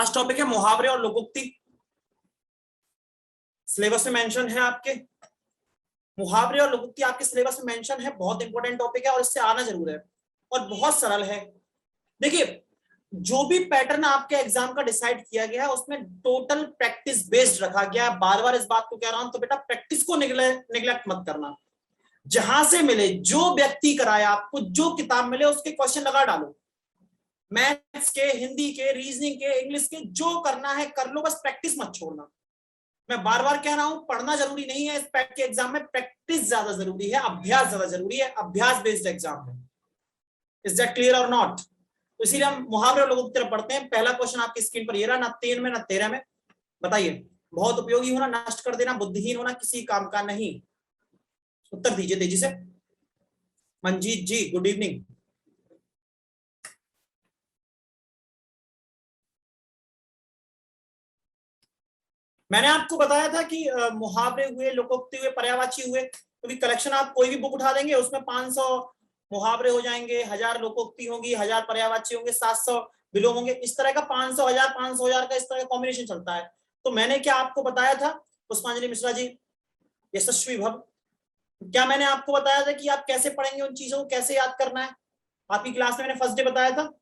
आज टॉपिक है मुहावरे और लोकोक्ति। सिलेबस में मेंशन है आपके मुहावरे और लोकोक्ति, आपके सिलेबस में मेंशन है। बहुत इंपॉर्टेंट टॉपिक है और इससे आना जरूर है और बहुत सरल है। देखिए, जो भी पैटर्न आपके एग्जाम का डिसाइड किया गया है उसमें टोटल प्रैक्टिस बेस्ड रखा गया है। बार बार इस बात को कह रहा हूं, तो बेटा प्रैक्टिस को निगलेक्ट मत करना। जहां से मिले, जो व्यक्ति कराया आपको, जो किताब मिले उसके क्वेश्चन लगा डालो। मैथ्स के, हिंदी के, रीजनिंग के, इंग्लिश के, जो करना है कर लो, बस प्रैक्टिस मत छोड़ना। मैं बार बार कह रहा हूं, पढ़ना जरूरी नहीं है। इस पैट के एग्जाम में प्रैक्टिस ज्यादा जरूरी है, अभ्यास ज्यादा जरूरी है। अभ्यास बेस्ड एग्जाम है। इज दैट क्लियर और नॉट? तो इसीलिए हम मुहावरे लोगों की तरफ पढ़ते हैं। पहला क्वेश्चन आपकी स्क्रीन पर ये रहा, ना 3 में ना 13 में। बताइए, बहुत उपयोगी होना, नष्ट कर देना, बुद्धिहीन होना किसी काम का नहीं। उत्तर दीजिए तेजी से। मंजीत जी, गुड इवनिंग। मैंने आपको बताया था कि मुहावरे हुए, लोकोक्ति हुए, पर्यायवाची हुए, क्योंकि कलेक्शन आप कोई भी बुक उठा देंगे उसमें 500 मुहावरे हो जाएंगे, 1000 लोकोक्ति होंगी, 1000 पर्यायवाची होंगे, 700 विलोम होंगे। इस तरह का 500 1000 500 1000 का इस तरह का कॉम्बिनेशन चलता है। तो मैंने क्या आपको बताया था पुष्पांजलि मिश्रा जी, यशस्वी भव, क्या मैंने आपको बताया था कि आप कैसे पढ़ेंगे, उन चीजों को कैसे याद करना है? आपकी क्लास में मैंने फर्स्ट डे बताया था।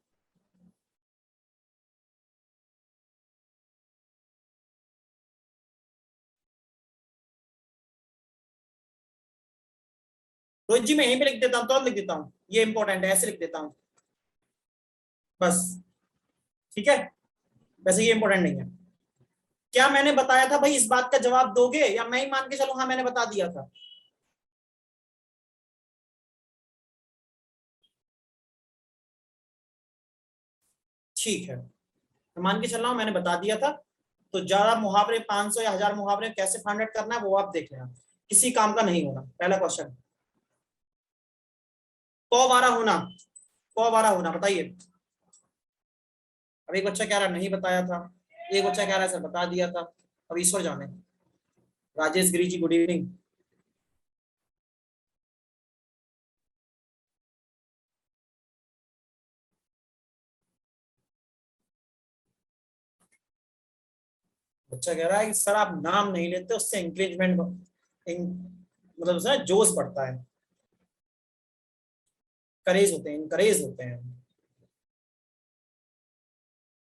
रोहित जी, मैं यहीं पे लिख देता हूँ, तो लिख देता हूँ, ये इंपॉर्टेंट है, ऐसे लिख देता हूँ बस। ठीक है, वैसे ये इंपॉर्टेंट नहीं है। क्या मैंने बताया था भाई, इस बात का जवाब दोगे या मैं ही मान के चलूं हाँ मैंने बता दिया था? ठीक है, मैं मान के चल रहा हूं मैंने बता दिया था। तो ज्यादा मुहावरे, 500 या 1000 मुहावरे कैसे फाइंड आउट करना है वो आप देख लेना, किसी काम का नहीं होना। पहला क्वेश्चन, कौबारा होना, कौबारा होना बताइए। अब एक बच्चा कह रहा नहीं बताया था, एक बच्चा कह रहा है सर बता दिया था। अब ईश्वर जाने। Rajesh Giri ji, good evening. बच्चा कह रहा है कि सर आप नाम नहीं लेते, उससे इंक्रेजमेंट, मतलब उससे जोश बढ़ता है, करेज होते हैं, इनकरेज होते हैं।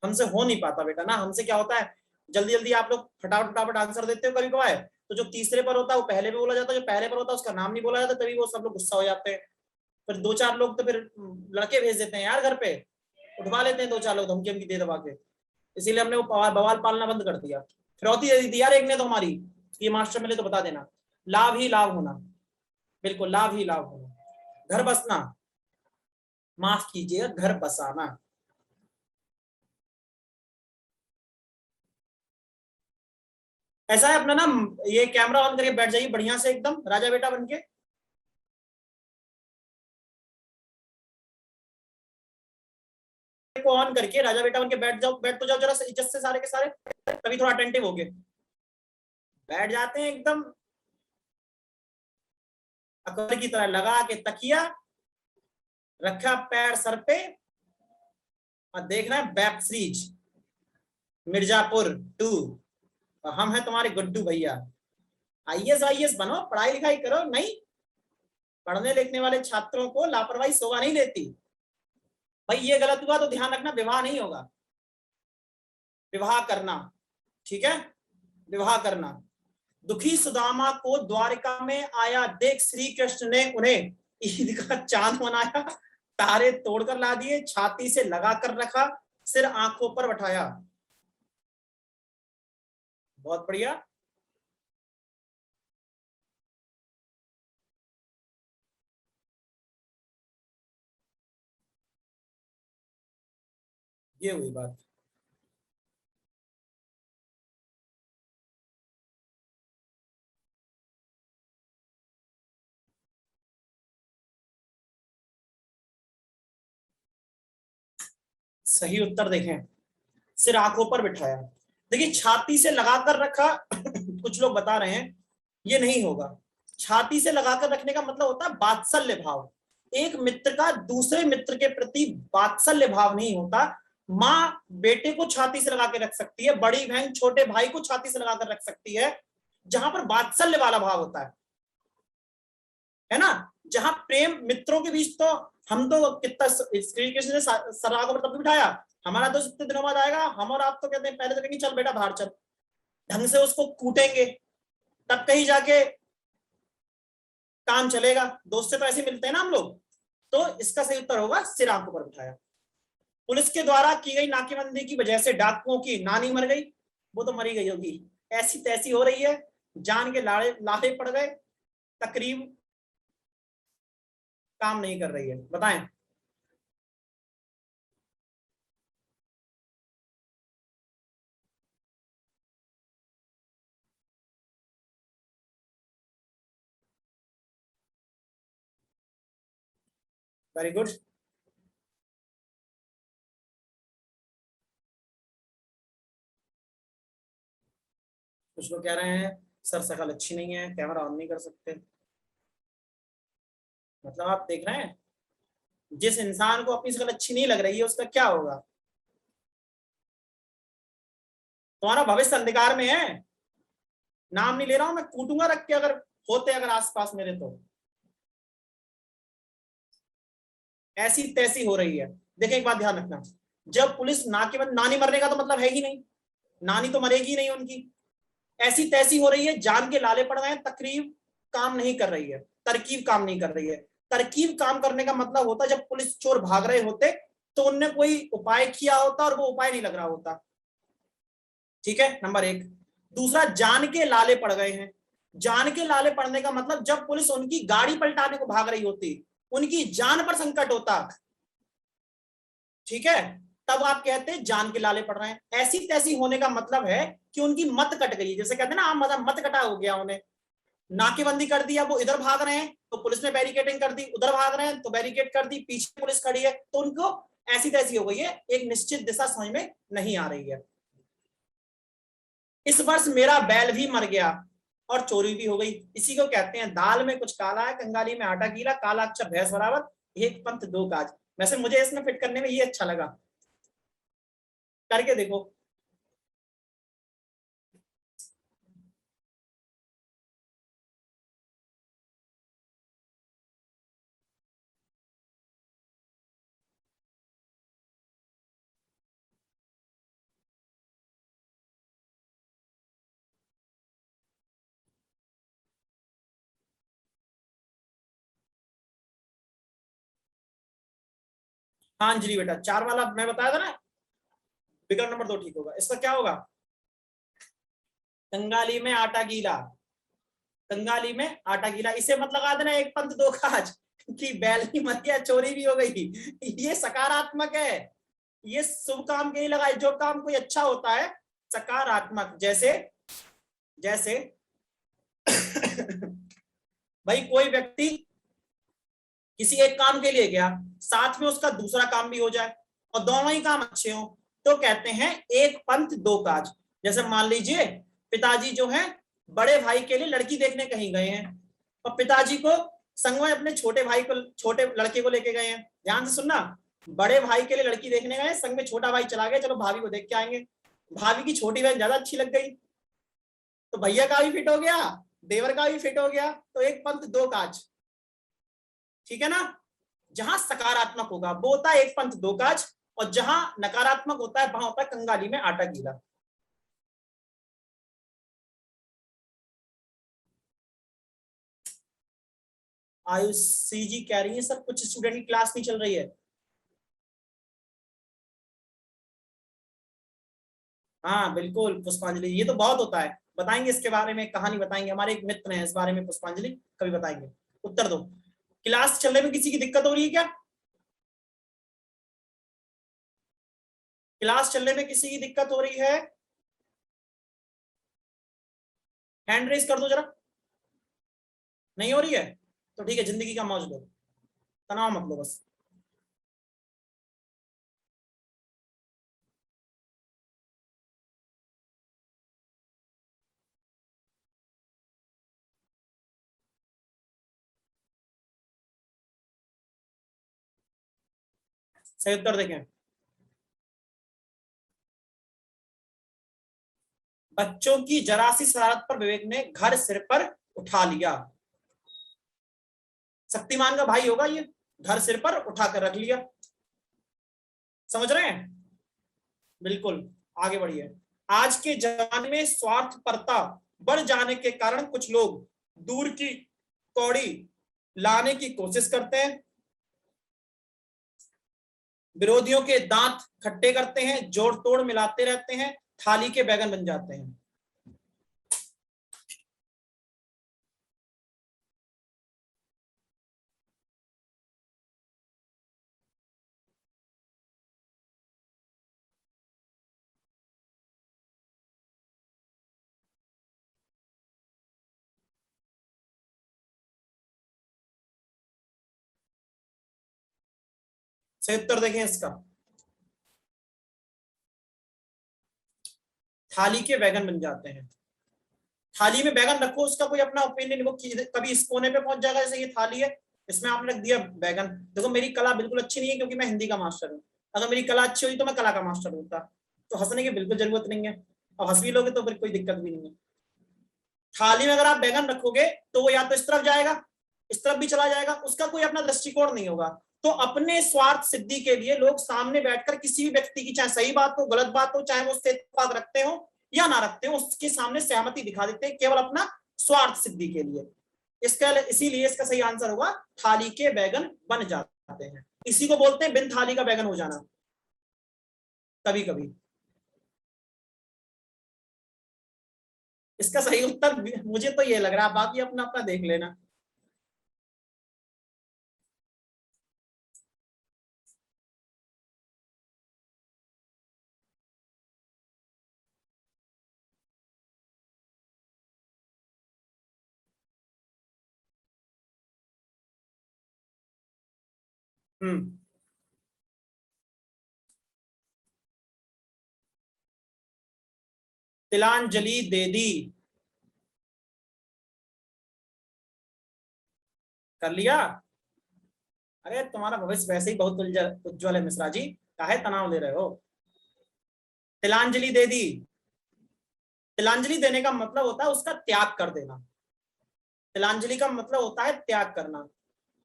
हमसे हो नहीं पाता बेटा ना। हमसे क्या होता है, जल्दी जल्दी आप लोग फटाफट फटाफट आंसर देते हो कभी कभार, तो जो तीसरे पर होता है वो पहले भी बोला जाता है, जो पहले पर होता है उसका नाम नहीं बोला जाता, तभी वो सब लोग गुस्सा हो जाते हैं। फिर 2-4 लोग तो फिर लड़के भेज देते हैं यार घर पे, उठवा लेते हैं 2-4 लोग धमकी धमकी दे दबा के। इसीलिए हमने वो बवाल पालना बंद कर दिया। फिरौती दे दी थी यार एक ने तो हमारी, ये मास्टर मिले तो बता देना। लाभ ही लाभ होना, बिल्कुल लाभ ही लाभ होना। घर बसना, माफ कीजिएगा, घर बसाना। ऐसा है अपना ना, ये कैमरा ऑन करके बैठ जाइए बढ़िया से एकदम राजा बेटा बनके। को ऑन करके राजा बेटा बनके बैठ जाओ, बैठ तो जाओ जरा इज्जत से सारे के सारे, तभी थोड़ा अटेंटिव हो गए। बैठ जाते हैं एकदम अकबर की तरह, लगा के तकिया, रखा पैर सर पे और देख रहे हैं वेब सीरीज मिर्जापुर 2। और हम हैं तुम्हारे गुड्डू भैया। आईएएस आईएएस बनो, पढ़ाई लिखाई करो। नहीं, पढ़ने लिखने वाले छात्रों को लापरवाही शोभा नहीं देती। भाई ये गलत हुआ तो ध्यान रखना, विवाह नहीं होगा, विवाह करना। ठीक है, विवाह करना। दुखी सुदामा को द्वारिका में आया देख, श्री कृष्ण ने उन्हें ईद का चांद बनाया, तारे तोड़कर ला दिए, छाती से लगा कर रखा, सिर आंखों पर बैठाया। बहुत बढ़िया। ये हुई बात। सही उत्तर देखें, सिर आंखों पर बिठाया। देखिए, छाती से लगाकर रखा कुछ लोग बता रहे हैं ये नहीं होगा। छाती से लगाकर रखने का मतलब होता है वात्सल्य भाव। एक मित्र का दूसरे मित्र के प्रति वात्सल्य भाव नहीं होता, माँ बेटे को छाती से लगा के रख सकती है, बड़ी बहन छोटे भाई को छाती से लगाकर रख सकती है, जहां पर वात्सल्य वाला भाव होता है ना, जहां प्रेम मित्रों के बीच, तो हम तो कितना श्री कृष्ण ने सरा को तब भी बिठाया, हमारा दोस्त इतने दिनों बाद आएगा, हम और आप तो कहते हैं पहले तो कहेंगे चल बेटा बाहर चल, ढंग से उसको कूटेंगे तब कहीं जाके काम चलेगा, दोस्त से तो ऐसे मिलते हैं ना हम लोग। तो इसका सही उत्तर होगा सिर आंखों पर बिठाया। पुलिस के द्वारा की गई नाकेबंदी की वजह से डाकुओं की नानी मर गई, वो तो मरी गई होगी, ऐसी तैसी हो रही है, जान के लाड़े लाहे पड़ गए, तकरीब काम नहीं कर रही है, बताएं। Very good. कुछ लोग कह रहे हैं सर शकल अच्छी नहीं है, कैमरा ऑन नहीं कर सकते, मतलब आप देख रहे हैं जिस इंसान को अपनी शकल अच्छी नहीं लग रही है उसका क्या होगा, तुम्हारा भविष्य अंधकार में है। नाम नहीं ले रहा हूं मैं, कूटूंगा रख के अगर होते अगर आसपास मेरे तो। ऐसी तैसी हो रही है। देखिए एक बात ध्यान रखना, जब पुलिस ना केवल नानी मरने का तो मतलब है ही नहीं, नानी तो मरेगी ही नहीं उनकी, ऐसी तैसी हो रही है, जान के लाले पड़ गए हैं, तकरीब काम नहीं कर रही है, तरकीब काम नहीं कर रही है। तरकीब काम करने का मतलब होता है जब पुलिस चोर भाग रहे होते तो उनने कोई उपाय किया होता और वो उपाय नहीं लग रहा होता। ठीक है, नंबर एक। दूसरा, जान के लाले पड़ गए हैं, जान के लाले पड़ने का मतलब जब पुलिस उनकी गाड़ी पलटाने को भाग रही होती, उनकी जान पर संकट होता, ठीक है, तब आप कहते हैं जान के लाले पड़ रहे हैं। ऐसी तैसी होने का मतलब है कि उनकी मत कट गई, जैसे कहते हैं ना आम मतलब मत कटा हो गया उन्हें, नाकेबंदी कर दिया, वो इधर भाग रहे हैं तो पुलिस ने बैरिकेडिंग कर दी, उधर भाग रहे हैं तो बैरिकेड कर दी, पीछे पुलिस खड़ी है, तो उनको ऐसी तैसी हो गई है, एक निश्चित दिशा समझ में नहीं आ रही है। इस वर्ष मेरा बैल भी मर गया और चोरी भी हो गई, इसी को कहते हैं दाल में कुछ काला है, कंगाली में आटा गीला, काला अक्षर भैंस बराबर, एक पंथ दो काज। वैसे मुझे इसमें फिट करने में ये अच्छा लगा, करके देखो। हाँ अंजलि बेटा, चार वाला मैं बताया था ना, विकल्प नंबर दो ठीक होगा, इसका क्या होगा, कंगाली में आटा गीला, कंगाली में आटा गीला, इसे मत लगा देना एक पंथ दो काज कि बैल भी मर गया चोरी भी हो गई, ये सकारात्मक है, ये शुभ काम के लिए लगाए, जो काम कोई अच्छा होता है सकारात्मक, जैसे जैसे भाई कोई व्यक्ति किसी एक काम के लिए गया, साथ में उसका दूसरा काम भी हो जाए और दोनों ही काम अच्छे हो, तो कहते हैं एक पंथ दो काज। जैसे मान लीजिए पिताजी जो है बड़े भाई के लिए लड़की देखने कहीं गए हैं और पिताजी को संग में अपने छोटे भाई को, छोटे लड़के को लेके गए हैं, ध्यान से सुनना, बड़े भाई के लिए लड़की देखने गए, संग में छोटा भाई चला गया, चलो भाभी को देख के आएंगे, भाभी की छोटी बहन ज्यादा अच्छी लग गई, तो भैया का भी फिट हो गया, देवर का भी फिट हो गया, तो एक पंथ दो काज, ठीक है ना। जहां सकारात्मक होगा वो होता है एक पंथ दो काज, और जहां नकारात्मक होता है वहां होता है कंगाली में आटा गीला। आयुषी जी कह रही है सर कुछ स्टूडेंट की क्लास नहीं चल रही है। हाँ बिल्कुल पुष्पांजलि, ये तो बहुत होता है, बताएंगे इसके बारे में, कहानी बताएंगे, हमारे एक मित्र हैं इस बारे में पुष्पांजलि, कभी बताएंगे। उत्तर दो, क्लास चलने में किसी की दिक्कत हो रही है क्या, क्लास चलने में किसी की दिक्कत हो रही है, हैंड रेस कर दो जरा, नहीं हो रही है तो ठीक है, जिंदगी का मौज लो, तनाव मत लो बस। सही उत्तर देखें, बच्चों की जरा सी शरारत पर विवेक ने घर सिर पर उठा लिया। शक्तिमान का भाई होगा ये, घर सिर पर उठा कर रख लिया। समझ रहे हैं? बिल्कुल। आगे बढ़िए। आज के जमाने में स्वार्थपरता बढ़ जाने के कारण कुछ लोग दूर की कौड़ी लाने की कोशिश करते हैं, विरोधियों के दांत खट्टे करते हैं, जोड़ तोड़ मिलाते रहते हैं, थाली के बैगन बन जाते हैं। 76 देखें इसका। थाली के बैगन बन जाते हैं। थाली में बैगन रखो, उसका कोई अपना ओपिनियन, वो कभी इस कोने पे पहुंच जाएगा, जैसे ये थाली है, इसमें आपने रख दिया बैगन। देखो मेरी कला बिल्कुल अच्छी नहीं है क्योंकि मैं हिंदी का मास्टर हूँ। अगर मेरी कला अच्छी हुई तो मैं कला का मास्टर होता। तो हंसने की बिल्कुल जरूरत नहीं है, और हंस भी लोगे तो फिर कोई दिक्कत भी नहीं है। थाली में अगर आप बैगन रखोगे तो वो या तो इस तरफ जाएगा, इस तरफ भी चला जाएगा, उसका कोई अपना दृष्टिकोण नहीं होगा। तो अपने स्वार्थ सिद्धि के लिए लोग सामने बैठकर किसी भी व्यक्ति की, चाहे सही बात हो गलत बात हो, चाहे वो उससे इत्तेफाक रखते हो या ना रखते हो, उसके सामने सहमति दिखा देते हैं केवल अपना स्वार्थ सिद्धि के लिए। इसका इसीलिए इसका सही आंसर होगा थाली के बैगन बन जाते हैं। इसी को बोलते हैं बिन थाली का बैगन हो जाना कभी कभी। इसका सही उत्तर मुझे तो ये लग रहा है, बाकी अपना अपना देख लेना। हम्म। तिलांजलि दे दी। कर लिया। अरे तुम्हारा भविष्य वैसे ही बहुत उज्जवल है मिश्रा जी, काहे तनाव ले रहे हो। तिलांजलि दे दी। तिलांजलि देने का मतलब होता है उसका त्याग कर देना। तिलांजलि का मतलब होता है त्याग करना।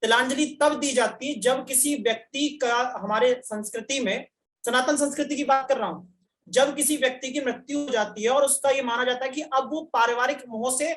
तिलांजलि तब दी जाती है जब किसी व्यक्ति का, हमारे संस्कृति में, सनातन संस्कृति की बात कर रहा हूं, जब किसी व्यक्ति की मृत्यु हो जाती है और उसका ये माना जाता है कि अब वो पारिवारिक मोह से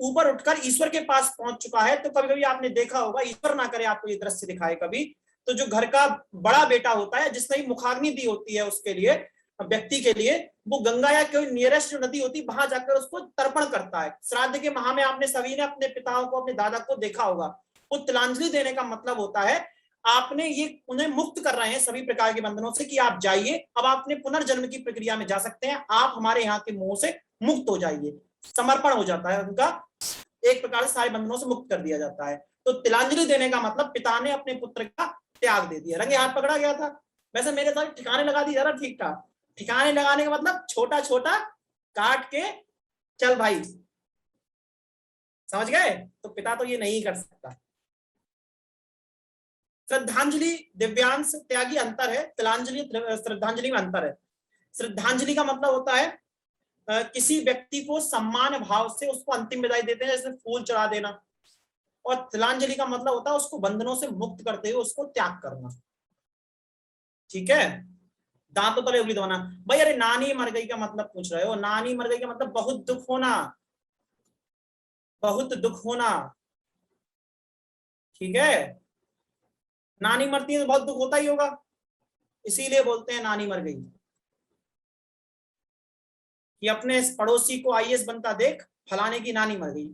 ऊपर उठकर ईश्वर के पास पहुंच चुका है। तो कभी कभी आपने देखा होगा, ईश्वर ना करे आपको ये दृश्य दिखाए कभी, तो जो घर का बड़ा बेटा होता है जिसने मुखाग्नि दी होती है उसके लिए, व्यक्ति के लिए, वो गंगा या कोई नियरेस्ट नदी होती है वहां जाकर उसको तर्पण करता है। श्राद्ध के माह में आपने सभी ने अपने पिताओं को, अपने दादा को देखा होगा। वो तिलांजलि देने का मतलब होता है आपने ये उन्हें मुक्त कर रहे हैं सभी प्रकार के बंधनों से कि आप जाइए, अब आपने पुनर्जन्म की प्रक्रिया में जा सकते हैं, आप हमारे यहाँ के मोह से मुक्त हो जाइए। समर्पण हो जाता है उनका, एक प्रकार से सारे बंधनों से मुक्त कर दिया जाता है। तो तिलांजलि देने का मतलब पिता ने अपने पुत्र का त्याग दे दिया, रंगे हाथ पकड़ा गया था। वैसे मेरे साथ ठिकाने लगा दी जरा, ठीक था। ठिकाने लगाने का मतलब छोटा छोटा काट के चल भाई, समझ गए? तो पिता तो ये नहीं कर सकता। श्रद्धांजलि दिव्यांश त्यागी अंतर है, तिलांजलि श्रद्धांजलि में अंतर है। श्रद्धांजलि का मतलब होता है किसी व्यक्ति को सम्मान भाव से उसको अंतिम विदाई देते हैं, जैसे फूल चढ़ा देना। और तिलांजलि का मतलब होता है उसको बंधनों से मुक्त करते हुए उसको त्याग करना। ठीक है? दांतों तले उंगली दबाना। भाई अरे नानी मर गई का मतलब पूछ रहे हो, नानी मर गई का मतलब बहुत दुख होना, बहुत दुख होना। ठीक है? नानी मरती है तो बहुत दुख होता ही होगा, इसीलिए बोलते हैं नानी मर गई। कि अपने पड़ोसी को आईएएस बनता देख, फलाने की नानी मर गई।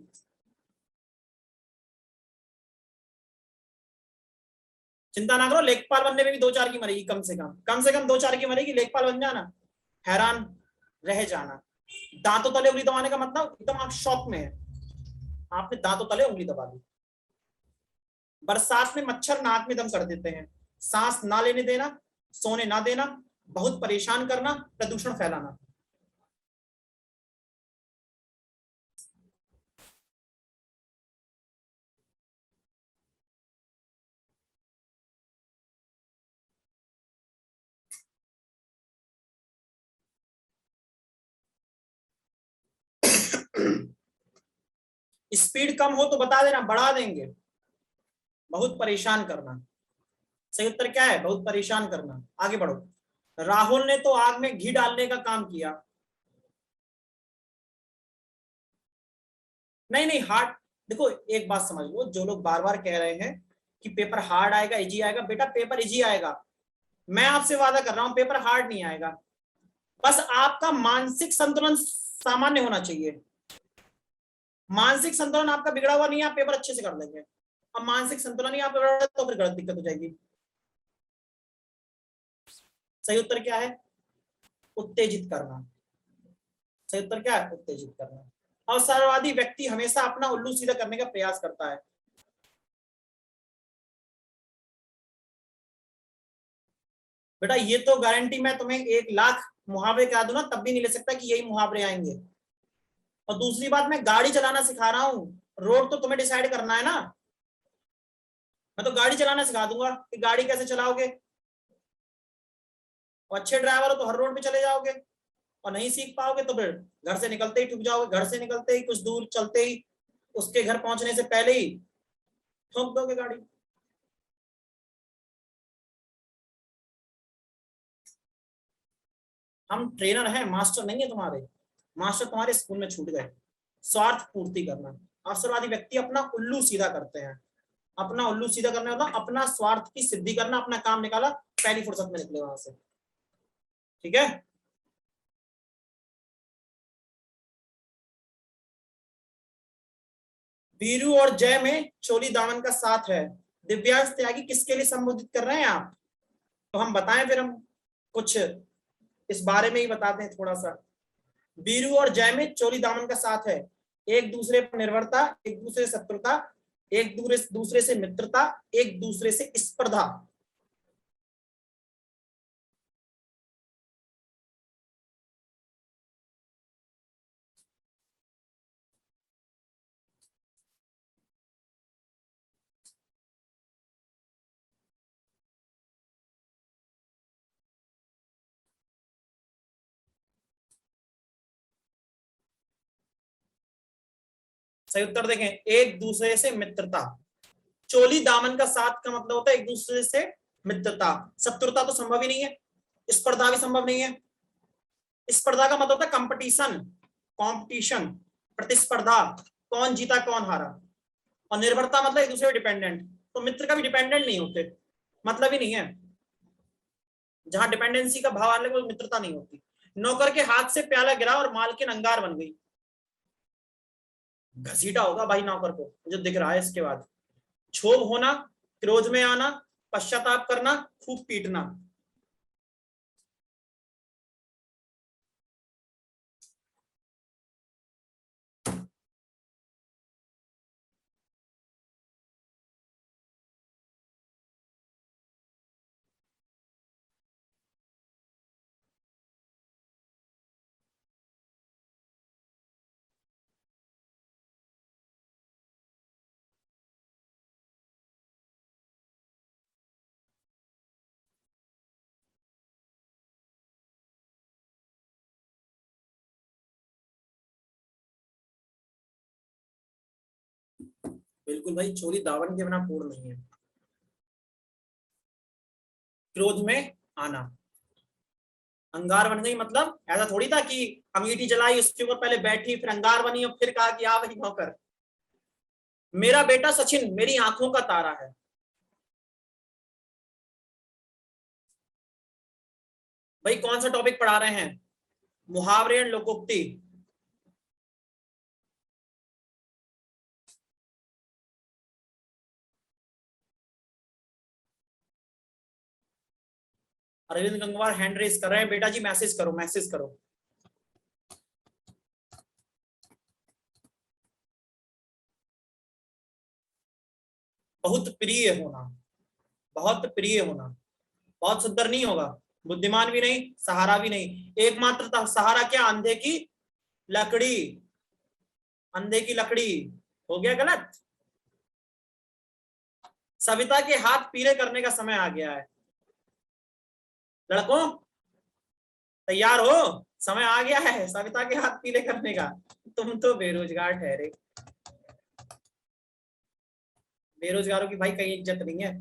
चिंता ना करो, लेखपाल बनने में भी दो चार की मरेगी, कम से कम दो चार की मरेगी, लेखपाल बन जाना, हैरान रह जाना। दांतों तले उंगली दबाने का मतलब एकदम आप शॉक में है, आपने दांतों तले उंगली दबा दी। बरसात में मच्छर नाक में दम कर देते हैं, सांस ना लेने देना, सोने ना देना, बहुत परेशान करना, प्रदूषण फैलाना। स्पीड कम हो तो बता देना, बढ़ा देंगे। बहुत परेशान करना, सही उत्तर क्या है? बहुत परेशान करना। आगे बढ़ो। राहुल ने तो आग में घी डालने का काम किया। नहीं नहीं, हार्ड। देखो एक बात समझ लो, जो लोग बार बार कह रहे हैं कि पेपर हार्ड आएगा, इजी आएगा, बेटा पेपर इजी आएगा। मैं आपसे वादा कर रहा हूं पेपर हार्ड नहीं आएगा। बस आपका मानसिक संतुलन सामान्य होना चाहिए। मानसिक संतुलन आपका बिगड़ा हुआ नहीं है, आप पेपर अच्छे से कर लेंगे। अब मानसिक संतुलन ही आप बिगड़ा तो फिर गलत दिक्कत हो जाएगी। सही उत्तर क्या है? उत्तेजित करना। सही उत्तर क्या है? उत्तेजित करना। अवसरवादी व्यक्ति हमेशा अपना उल्लू सीधा करने का प्रयास करता है। बेटा ये तो गारंटी मैं तुम्हें 1,00,000 मुहावरे करा दूं ना, तब भी नहीं ले सकता कि यही मुहावरे आएंगे। और दूसरी बात, मैं गाड़ी चलाना सिखा रहा हूं, रोड तो तुम्हें डिसाइड करना है ना। मैं तो गाड़ी चलाना सिखा दूंगा कि गाड़ी कैसे चलाओगे। और अच्छे ड्राइवर हो तो हर रोड पे चले जाओगे, और नहीं सीख पाओगे तो फिर घर से निकलते ही ठुक जाओगे, घर से निकलते ही कुछ दूर चलते ही उसके घर पहुंचने से पहले ही ठोक दोगे गाड़ी। हम ट्रेनर हैं, मास्टर नहीं है तुम्हारे। मास्टर तुम्हारे स्कूल में छूट गए। स्वार्थ पूर्ति करना। अवसरवादी व्यक्ति अपना उल्लू सीधा करते हैं। अपना उल्लू सीधा करने मतलब अपना स्वार्थ की सिद्धि करना, अपना काम निकाला, पहली फुर्सत में निकले वहां से। ठीक है। वीरू और जय में चोली दामन का साथ है। दिव्यांश त्यागी किसके लिए संबोधित कर रहे हैं आप? तो हम बताएं, फिर हम कुछ इस बारे में ही बताते हैं थोड़ा सा। वीरू और जय में चोली दामन का साथ है। एक दूसरे पर निर्भरता, एक दूसरे से शत्रुता, एक दूसरे से मित्रता, एक दूसरे से स्पर्धा। सही उत्तर देखें, एक दूसरे से मित्रता। चोली दामन का साथ का मतलब होता है एक दूसरे से मित्रता। शत्रुता तो संभव ही नहीं है, स्पर्धा भी संभव नहीं है। स्पर्धा का मतलब होता है कंपटीशन, कंपटीशन, प्रतिस्पर्धा, कौन जीता कौन हारा। और निर्भरता मतलब एक दूसरे पे डिपेंडेंट। तो मित्र का भी डिपेंडेंट नहीं होते, मतलब ही नहीं है। जहां डिपेंडेंसी का भाव आने लगे मित्रता नहीं होती। नौकर के हाथ से प्याला गिरा और मालकिन अंगार बन गई। घसीटा होगा भाई नौकर को, मुझे दिख रहा है इसके बाद। क्षोभ होना, क्रोध में आना, पश्चाताप करना, खूब पीटना। बिल्कुल भाई, चोरी दावन के बिना पूर्ण नहीं है। क्रोध में आना। अंगार बन गई मतलब ऐसा थोड़ी था कि अंगीठी जलाई, उसके ऊपर पहले बैठी, फिर अंगार बनी और फिर कहा कि आ भाई नौकर। मेरा बेटा सचिन मेरी आंखों का तारा है। भाई कौन सा टॉपिक पढ़ा रहे हैं? मुहावरे और लोकोक्ति। अरविंद गंगवार हैंड रेस कर रहे हैं। बेटा जी मैसेज करो, मैसेज करो। बहुत प्रिय होना, बहुत प्रिय होना। बहुत सुंदर नहीं होगा, बुद्धिमान भी नहीं, सहारा भी नहीं। एकमात्र सहारा क्या? अंधे की लकड़ी। अंधे की लकड़ी हो गया गलत। सविता के हाथ पीले करने का समय आ गया है। लड़कों तैयार हो? समय आ गया है सविता के हाथ पीले करने का। तुम तो बेरोजगार ठहरे। बेरोजगारों की भाई कहीं इज्जत नहीं है।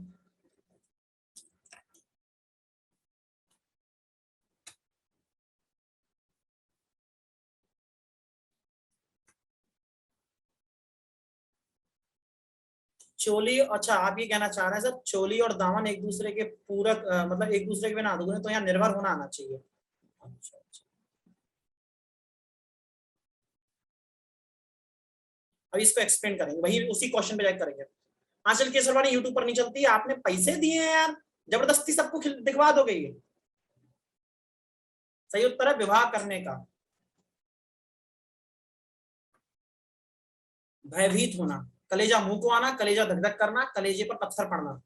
चोली, अच्छा आप ये कहना चाह रहे हैं सर चोली और दामन एक दूसरे के पूरक, मतलब एक दूसरे के बिना अधूरे, तो यहाँ निर्भर होना आना चाहिए। अच्छा अच्छा। अभी इसको एक्सप्लेन करेंगे, वही उसी क्वेश्चन पे जाकर करेंगे। आंचल केसरवानी यूट्यूब पर नहीं चलती है, आपने पैसे दिए हैं यार, जबरदस्ती सबको दिखवा दोगे ये। सही उत्तर है विवाह करने का। भयभीत होना, कलेजा मुंह को आना, कलेजा धक धक करना, कलेजे पर पत्थर पड़ना।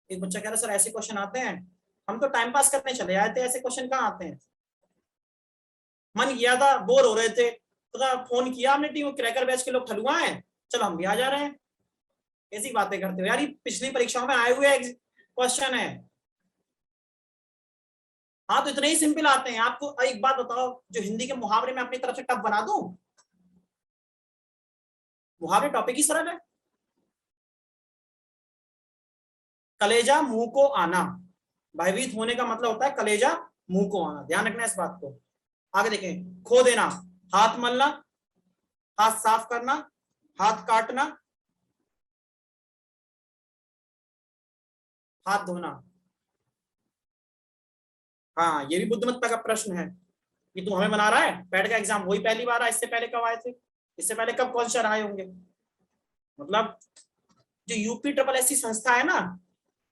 एक बच्चा कह रहा है सर ऐसे क्वेश्चन आते हैं, हम तो टाइम पास करने चले आए थे, ऐसे क्वेश्चन कहाँ आते हैं। मन किया था, बोर हो रहे थे, तो फोन किया हमने टीम क्रैकर बैच के लोग ठलुआ हैं, चलो हम भी आ जा रहे हैं। ऐसी बातें करते हो यार, ये पिछली परीक्षाओं में आए हुए क्वेश्चन है। हाँ तो इतने ही सिंपल आते हैं आपको। एक बात बताओ, जो हिंदी के मुहावरे में अपनी तरफ से टफ बना दूं, मुहावरे टॉपिक ही सरल है। कलेजा मुंह को आना, भयभीत होने का मतलब होता है कलेजा मुंह को आना, ध्यान रखना इस बात को। आगे देखें, खो देना, हाथ मलना, हाथ साफ करना, हाथ काटना, हाथ धोना। हाँ ये भी बुद्धिमत्ता का प्रश्न है, ये तू हमें बना रहा है, पैड का एग्जाम वही पहली बार आया, इससे पहले कब आए थे, इससे पहले कब क्वेश्चन आए होंगे। मतलब जो यूपी ट्रिपल एससी संस्था है ना,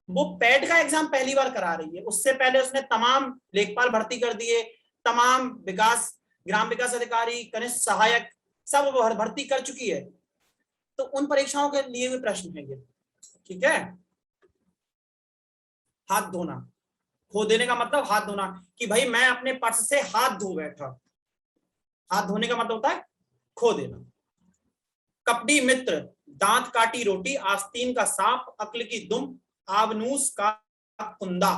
वो पैड का एग्जाम पहली बार करा रही है, उससे पहले उसने तमाम लेखपाल भर्ती कर दिए, तमाम विकास, ग्राम विकास अधिकारी, कनिष्ठ सहायक, सब वो भर्ती कर चुकी है। तो उन परीक्षाओं के लिए भी प्रश्न है ये, ठीक है। हाथ धोना, खो देने का मतलब हाथ धोना, कि भाई मैं अपने पर्स से हाथ धो बैठा, हाथ धोने का मतलब होता है खो देना। कपड़ी मित्र, दांत काटी रोटी, आस्तीन का सांप, अक्ल की दुम, आबनूस का कुंदा।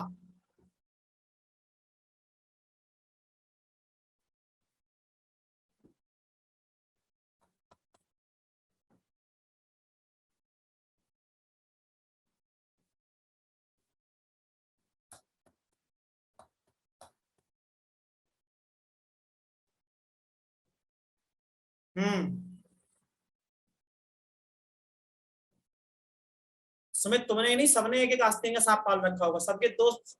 हम्म। सुमित तुमने ही नहीं, सबने एक एक आस्तीन का सांप पाल रखा होगा, सबके दोस्त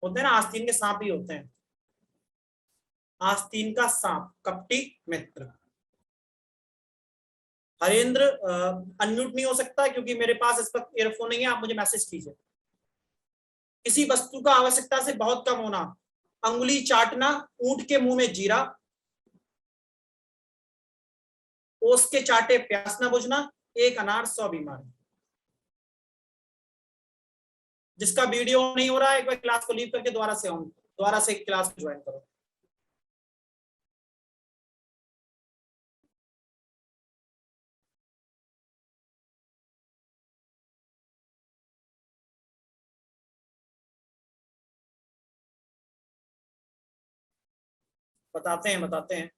होते हैं ना आस्तीन के सांप ही होते हैं। आस्तीन का सांप, कपटी मित्र। हरेंद्र अनम्यूट नहीं हो सकता क्योंकि मेरे पास इस वक्त ईयरफोन नहीं है, आप मुझे मैसेज कीजिए। किसी वस्तु का आवश्यकता से बहुत कम होना, अंगुली चाटना, ऊंट के मुंह में जीरा, ओस के चाटे प्यास न बुझना, एक अनार 100 बीमार। जिसका वीडियो नहीं हो रहा है एक बार क्लास को लीव करके दोबारा से क्लास ज्वाइन करो। बताते हैं।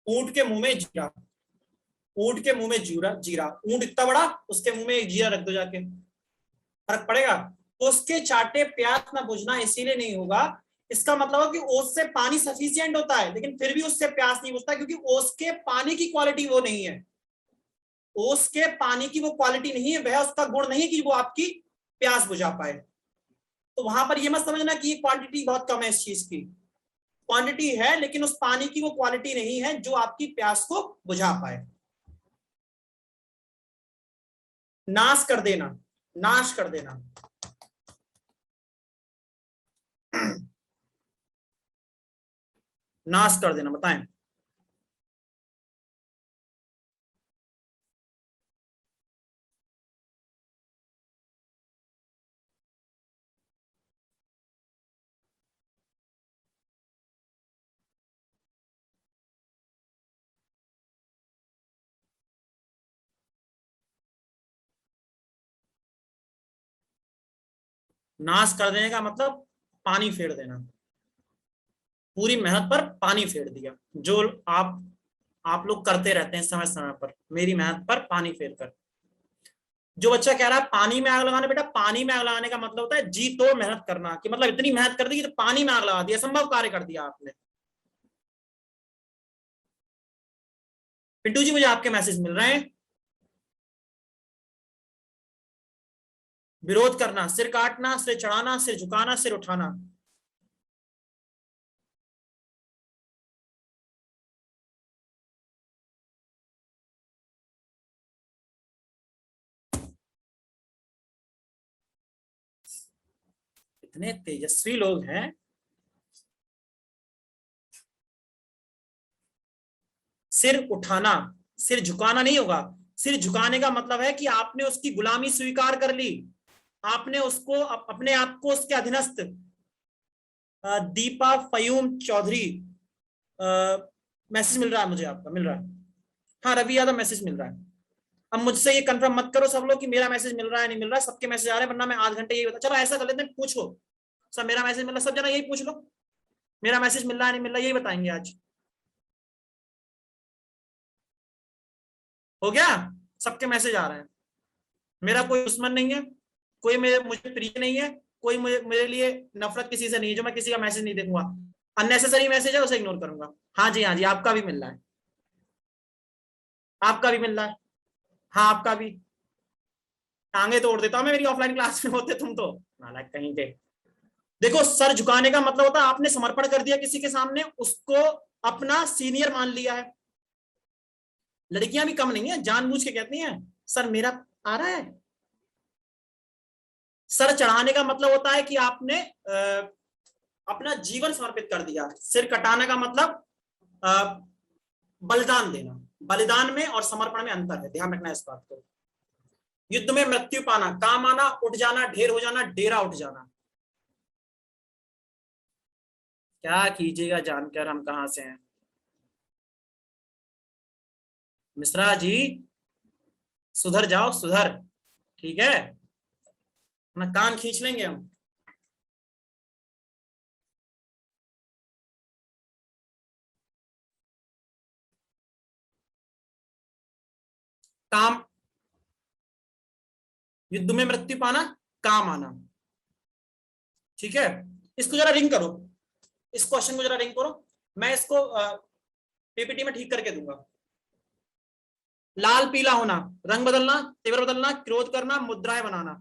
ऊंट के मुंह में जीरा, ऊंट के मुंह में जीरा, जीरा, ऊंट इतना बड़ा, उसके मुंह में एक जीरा रख दो जाके, फर्क पड़ेगा। तो उसके चाटे प्यास ना बुझना इसीलिए नहीं होगा, इसका मतलब है कि ओस से पानी सफिशिएंट होता है, लेकिन फिर भी उससे प्यास नहीं बुझता, क्योंकि ओस के पानी की क्वालिटी वो नहीं है, ओस के पानी की वो क्वालिटी नहीं है, वह उसका गुण नहीं है कि वो आपकी प्यास बुझा पाए। तो वहां पर ये मत समझना कि ये क्वांटिटी बहुत कम है इस चीज की, क्वांटिटी है, लेकिन उस पानी की वो क्वालिटी नहीं है जो आपकी प्यास को बुझा पाए। नाश कर देना, नाश कर देना। नाश कर देना, बताएं। नाश कर देने का मतलब पानी फेर देना। पूरी मेहनत पर पानी फेर दिया, जो आप लोग करते रहते हैं समय समय पर, मेरी मेहनत पर पानी फेर कर। जो बच्चा कह रहा है पानी में आग लगाना, बेटा पानी में आग लगाने का मतलब होता है जी तो मेहनत करना, कि मतलब इतनी मेहनत कर दी कि तो पानी में आग लगा दिया, असंभव कार्य कर दिया आपने। पिंटू जी मुझे आपके मैसेज मिल रहे हैं। विरोध करना, सिर काटना, सिर चढ़ाना, सिर झुकाना, सिर उठाना। इतने तेजस्वी लोग हैं। सिर उठाना, सिर झुकाना नहीं होगा। सिर झुकाने का मतलब है कि आपने उसकी गुलामी स्वीकार कर ली, आपने उसको अपने आप को उसके अधीनस्थ। दीपा फयूम चौधरी, मैसेज मिल रहा है मुझे, आपका मिल रहा है। हाँ रवि यादव मैसेज मिल रहा है। अब मुझसे ये कंफर्म मत करो सब लोग कि मेरा मैसेज मिल रहा है नहीं मिल रहा है, सबके मैसेज आ रहे हैं, वरना मैं आध घंटे यही बता। चलो ऐसा कर लेते हैं, पूछो सब मेरा मैसेज मिल रहा है, सब जना यही पूछ लो मेरा मैसेज मिल रहा है नहीं मिल रहा, यही बताएंगे आज। हो गया, सबके मैसेज आ रहे हैं। मेरा कोई दुश्मन नहीं है, कोई मुझे प्रिय नहीं है, कोई मेरे लिए नफरत किसी से नहीं है जो मैं किसी का मैसेज नहीं देखूंगा। अननेसेसरी मैसेज है उसे इग्नोर करूंगा। हाँ जी हाँ जी, आपका भी मिल रहा है, आपका भी मिल रहा है। हाँ आपका भी। टांगे तोड़ देता हूं मैं, मेरी ऑफलाइन क्लास में होते तुम तो नालायक कहीं के। देखो सर झुकाने का मतलब होता है आपने समर्पण कर दिया किसी के सामने, उसको अपना सीनियर मान लिया है। लड़कियां भी कम नहीं है, जानबूझ के कहती हैं सर मेरा आ रहा है। सर चढ़ाने का मतलब होता है कि आपने अपना जीवन समर्पित कर दिया। सिर कटाने का मतलब बलिदान देना। बलिदान में और समर्पण में अंतर है, ध्यान रखना इस बात को। युद्ध में मृत्यु पाना, काम आना, उठ जाना, ढेर हो जाना, डेरा उठ जाना। क्या कीजिएगा जानकर हम कहां से हैं। मिश्रा जी सुधर जाओ सुधर, ठीक है, अपना कान खींच लेंगे हम। काम, युद्ध में मृत्यु पाना, काम आना, ठीक है। इसको जरा रिंग करो, इस क्वेश्चन को जरा रिंग करो, मैं इसको पीपीटी में ठीक करके दूंगा। लाल पीला होना, रंग बदलना, तेवर बदलना, क्रोध करना, मुद्राएं बनाना।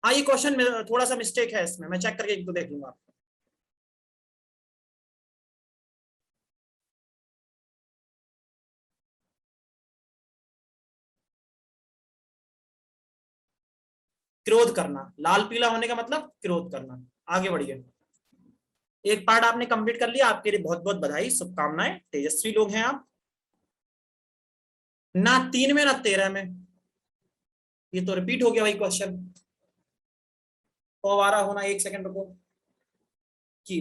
हाँ ये क्वेश्चन थोड़ा सा मिस्टेक है इसमें, मैं चेक करके एक दो देख लूंगा। क्रोध करना, लाल पीला होने का मतलब क्रोध करना। आगे बढ़िए, एक पार्ट आपने कंप्लीट कर लिया, आपके लिए बहुत बहुत बधाई, शुभकामनाएं, तेजस्वी लोग हैं आप। ना 3 में ना 13 में, ये तो रिपीट हो गया वही क्वेश्चन। दोबारा होना, एक सेकंड रुको कि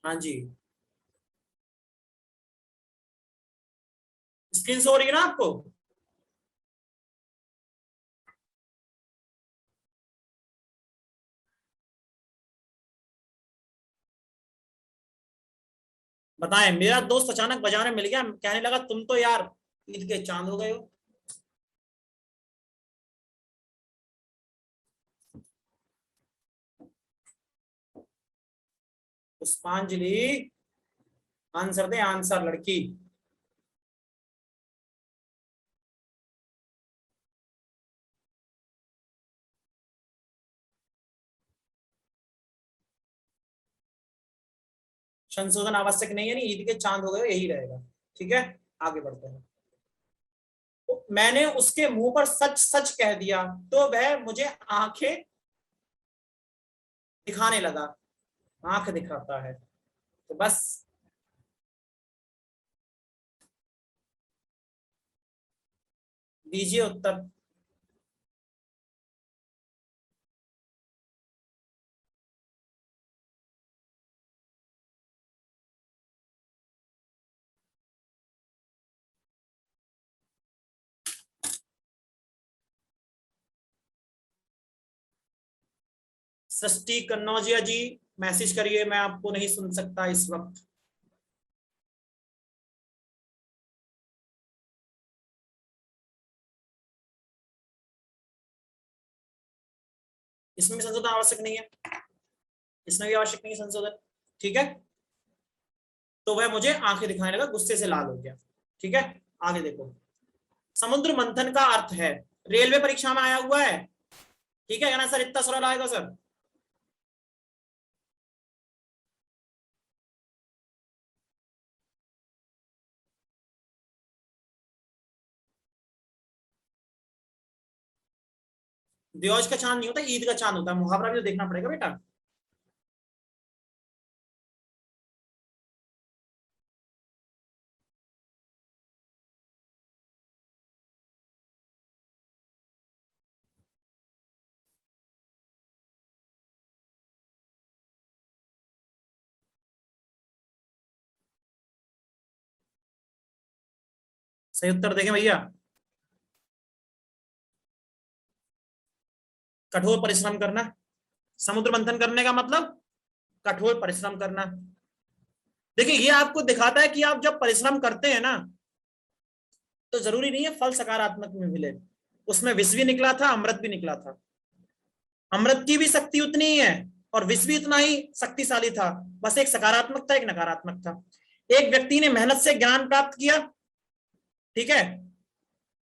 हाँ जी, स्क्रीन शो हो रही है ना आपको। बताएं, मेरा दोस्त अचानक बाजार में मिल गया, कहने लगा तुम तो यार ईद के चांद हो गए हो। पुष्पांजलि आंसर दे, आंसर लड़की। संशोधन आवश्यक नहीं है, नहीं ईद के चांद हो गए हो, यही रहेगा, ठीक है। आगे बढ़ते हैं। तो मैंने उसके मुंह पर सच सच कह दिया तो वह मुझे आंखें दिखाने लगा, आंख दिखाता है, तो बस दीजिए उत्तर। सृष्टि कन्नौजिया जी मैसेज करिए, मैं आपको नहीं सुन सकता इस वक्त। इसमें भी संशोधन आवश्यक नहीं है, इसमें भी आवश्यक नहीं है संशोधन। ठीक है, तो वह मुझे आंखें दिखाने लगा, गुस्से से लाल हो गया। ठीक है, आगे देखो। समुद्र मंथन का अर्थ है, रेलवे परीक्षा में आया हुआ है। ठीक है ना सर, इतना सरल आएगा सर। दियोज का चांद नहीं होता, ईद का चांद होता है। मुहावरा भी तो देखना पड़ेगा बेटा। सही उत्तर देखें भैया। कठोर परिश्रम करना। समुद्र मंथन करने का मतलब कठोर परिश्रम करना। देखिए, ये आपको दिखाता है कि आप जब परिश्रम करते हैं ना, तो जरूरी नहीं है फल सकारात्मक में मिले। उसमें विष भी निकला था, अमृत भी निकला था। अमृत की भी शक्ति उतनी ही है और विष भी उतना ही शक्तिशाली था। बस एक सकारात्मक था, एक नकारात्मक था। एक व्यक्ति ने मेहनत से ज्ञान प्राप्त किया, ठीक है,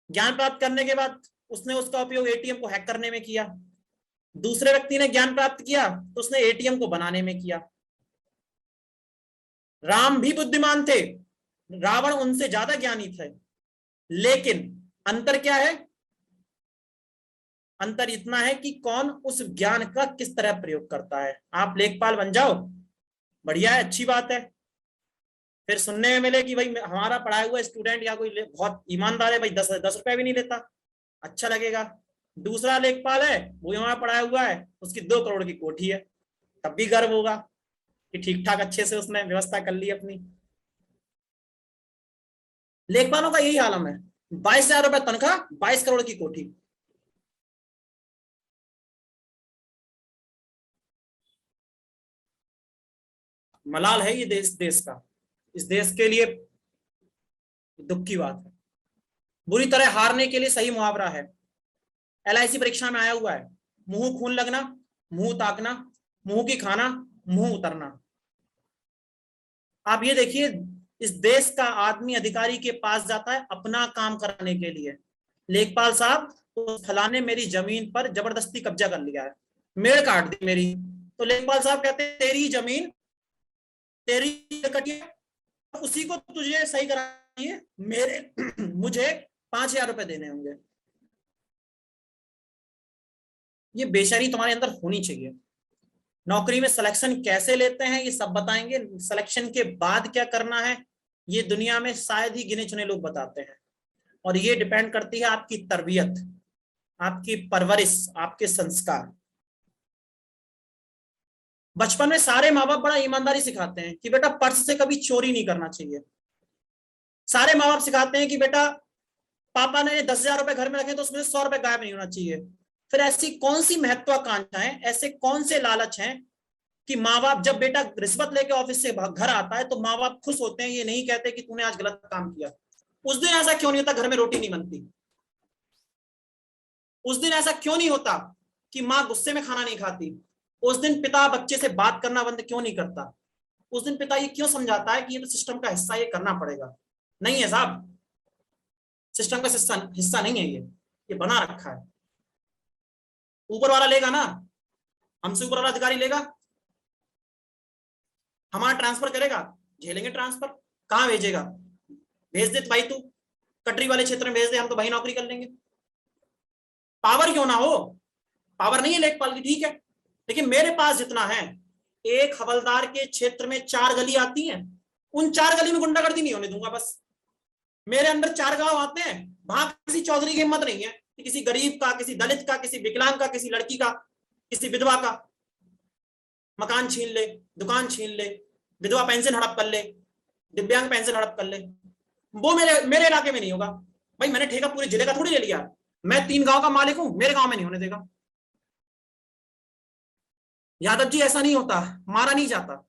ज्ञान प्राप्त करने के बाद उसने उसका उपयोग एटीएम को हैक करने में किया। दूसरे व्यक्ति ने ज्ञान प्राप्त किया तो उसने एटीएम को बनाने में किया। राम भी बुद्धिमान थे, रावण उनसे ज्यादा ज्ञानी थे, लेकिन अंतर क्या है? अंतर इतना है कि कौन उस ज्ञान का किस तरह प्रयोग करता है। आप लेखपाल बन जाओ, बढ़िया है, अच्छी बात है। फिर सुनने में मिले कि भाई हमारा पढ़ाया हुआ स्टूडेंट या कोई बहुत ईमानदार है, भाई 10 रुपए भी नहीं लेता, अच्छा लगेगा। दूसरा लेखपाल है, वो हमारा पढ़ाया हुआ है, उसकी 2 करोड़ की कोठी है, तब भी गर्व होगा कि ठीक ठाक अच्छे से उसने व्यवस्था कर ली अपनी। लेखपालों का यही आलम है, 22,000 रुपए तनख्वाह, 22 करोड़ की कोठी। मलाल है ये देश, देश का, इस देश के लिए दुख की बात है। बुरी तरह हारने के लिए सही मुहावरा है, एलआईसी परीक्षा में आया हुआ है, मुंह खून लगना, मुंह ताकना, मुंह की खाना, मुंह उतरना। आप ये देखिए, इस देश का आदमी अधिकारी के पास जाता है अपना काम कराने के लिए, लेखपाल साहब तो फलाने मेरी जमीन पर जबरदस्ती कब्जा कर लिया है, मेड़ काट दी मेरी, तो लेखपाल साहब कहते हैं तेरी जमीन तेरी कटिया, उसी को तुझे सही करानी है, मेरे मुझे 5,000 रुपए देने होंगे। ये बेशर्मी तुम्हारे अंदर होनी चाहिए। नौकरी में सिलेक्शन कैसे लेते हैं ये सब बताएंगे, सिलेक्शन के बाद क्या करना है ये दुनिया में शायद ही गिने चुने लोग बताते हैं। और ये डिपेंड करती है आपकी तरबियत, आपकी परवरिश, आपके संस्कार। बचपन में सारे माँ बाप बड़ा ईमानदारी सिखाते हैं कि बेटा पर्स से कभी चोरी नहीं करना चाहिए। सारे माँ बाप सिखाते हैं कि बेटा पापा ने 10,000 रुपए घर में रखे तो उसमें से 100 रुपए गायब नहीं होना चाहिए। फिर ऐसी कौन सी महत्वाकांक्षा है, ऐसे कौन से लालच हैं कि माँ बाप जब बेटा रिश्वत लेके ऑफिस से घर आता है तो माँ बाप खुश होते हैं, ये नहीं कहते कि तूने आज गलत काम किया। उस दिन ऐसा क्यों नहीं होता घर में रोटी नहीं बनती? उस दिन ऐसा क्यों नहीं होता कि माँ गुस्से में खाना नहीं खाती? उस दिन पिता बच्चे से बात करना बंद क्यों नहीं करता? उस दिन पिता ये क्यों समझाता है कि ये तो सिस्टम का हिस्सा, ये करना पड़ेगा? नहीं है साहब, सिस्टम का हिस्सा नहीं है ये बना रखा है। ऊपर वाला लेगा ना, हमसे ऊपर वाला अधिकारी लेगा, हमारा ट्रांसफर करेगा, झेलेंगे ट्रांसफर। कहाँ भेजेगा? भेज दे भाई तू कटरी वाले क्षेत्र में भेज दे, हम तो भाई नौकरी कर लेंगे। पावर क्यों ना हो, पावर नहीं है लेखपाल की, ठीक है, लेकिन मेरे पास जितना है, एक हवलदार के क्षेत्र में 4 गली आती हैं, उन 4 गली में गुंडागर्दी नहीं होने दूंगा बस। मेरे अंदर 4 गांव आते हैं, वहां किसी चौधरी की हिम्मत नहीं है कि किसी गरीब का, किसी दलित का, किसी विकलांग का, किसी लड़की का, किसी विधवा का मकान छीन ले, दुकान छीन ले, विधवा पेंशन हड़प कर ले, दिव्यांग पेंशन हड़प कर ले। वो मेरे मेरे इलाके में नहीं होगा भाई। मैंने ठेका पूरे जिले का थोड़ी ले लिया, मैं 3 गांव का मालिक हूं, मेरे गांव में नहीं होने देगा। यादव जी ऐसा नहीं होता, मारा नहीं जाता,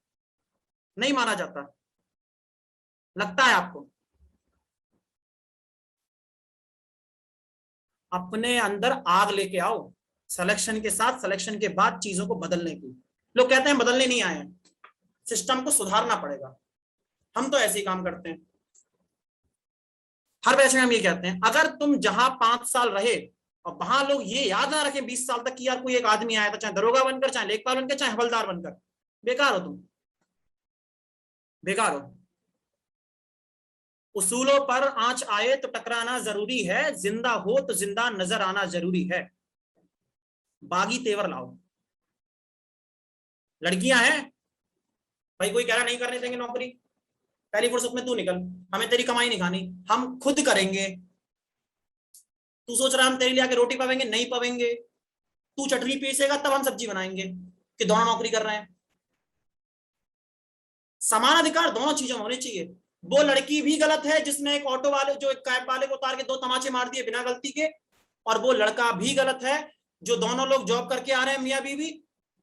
नहीं मारा जाता, लगता है आपको। अपने अंदर आग लेके आओ, सिलेक्शन के साथ, सिलेक्शन के बाद चीजों को बदलने की। लोग कहते हैं बदलने नहीं आए हैं, सिस्टम को सुधारना पड़ेगा। हम तो ऐसे ही काम करते हैं, हर बैच में हम ये कहते हैं। अगर तुम जहां 5 साल रहे और वहां लोग ये याद ना रखें 20 साल तक कि यार कोई एक आदमी आया था, चाहे दरोगा बनकर, चाहे लेखपाल बनकर, चाहे हवलदार बनकर, बेकार हो तुम, बेकार हो। उसूलों पर आंच आए तो टकराना जरूरी है, जिंदा हो तो जिंदा नजर आना जरूरी है। बागी तेवर लाओ। लड़कियां हैं भाई, कोई कह रहा नहीं करने देंगे नौकरी, पहली फुर्सत में तू निकल, हमें तेरी कमाई नहीं खानी, हम खुद करेंगे। तू सोच रहा हम तेरे लिए आके रोटी पवेंगे? नहीं पवेंगे। तू चटनी पीसेगा तब हम सब्जी बनाएंगे, कि दोनों नौकरी कर रहे हैं। समान अधिकार दोनों चीजों में होने चाहिए। वो लड़की भी गलत है जिसने एक ऑटो वाले, जो एक कैब वाले को उतार के 2 तमाचे मार दिए बिना गलती के, और वो लड़का भी गलत है जो दोनों लोग जॉब करके आ रहे हैं मियाँ बीवी,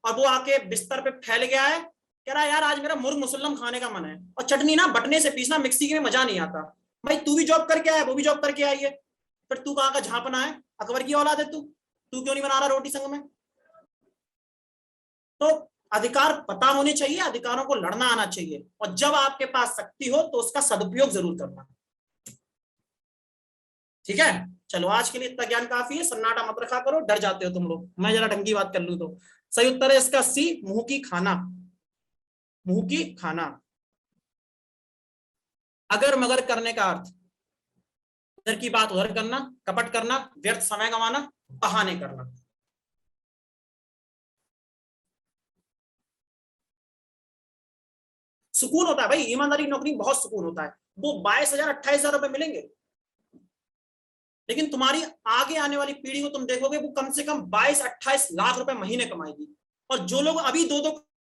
और वो आके बिस्तर पे फैल गया है, कह रहा है यार आज मेरा मुर्ग मुसल्लम खाने का मन है, और चटनी ना बटने से पीसना, मिक्सी में मजा नहीं आता। भाई तू भी जॉब करके आया, वो भी जॉब करके आई है, फिर तू कहाँ का झांपना है? अकबर की औलाद है तू? तू क्यों नहीं बना रहा रोटी संग में? तो अधिकार पता होने चाहिए, अधिकारों को लड़ना आना चाहिए, और जब आपके पास शक्ति हो तो उसका सदुपयोग जरूर करना। ठीक है, चलो आज के लिए इतना ज्ञान काफी है, सन्नाटा मत रखा करो, डर जाते हो तुम लोग। मैं जरा ढंग की बात कर लूं तो सही उत्तर है इसका सी, मुंह की खाना। मुंह की खाना। अगर मगर करने का अर्थ उधर की बात उधर करना, कपट करना, व्यर्थ समय गंवाना, बहाने करना। सुकून होता है भाई, ईमानदारी की नौकरी में बहुत सुकून होता है। वो 22,000 28,000 रुपए मिलेंगे, लेकिन तुम्हारी आगे आने वाली पीढ़ी को तुम देखोगे वो कम से कम 22-28 लाख रुपए महीने कमाएगी। और जो लोग अभी 2-2